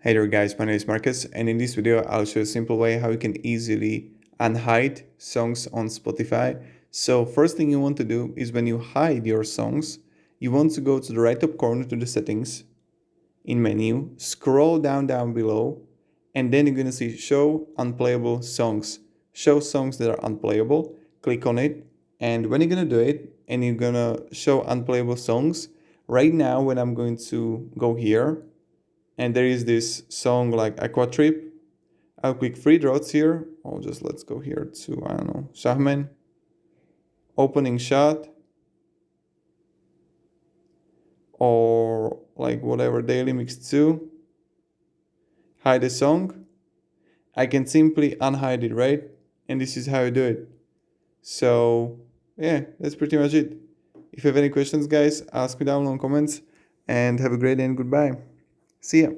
Hey there guys, my name is Marcus, and in this video I'll show you a simple way how you can easily unhide songs on Spotify. So first thing you want to do is when you hide your songs, you want to go to the right top corner to the settings in menu, scroll down below, and then you're going to see show unplayable songs. Show songs that are unplayable, click on it, and when you're going to do it and you're going to show unplayable songs, right now when I'm going to go here, and there is this song like Aqua Trip. I'll click three dots here. Let's go here to, I don't know, Shahmen. Opening shot. Or like whatever, Daily Mix 2. Hide a song. I can simply unhide it, right? And this is how you do it. So yeah, that's pretty much it. If you have any questions, guys, ask me down in the comments. And have a great day and goodbye. See ya.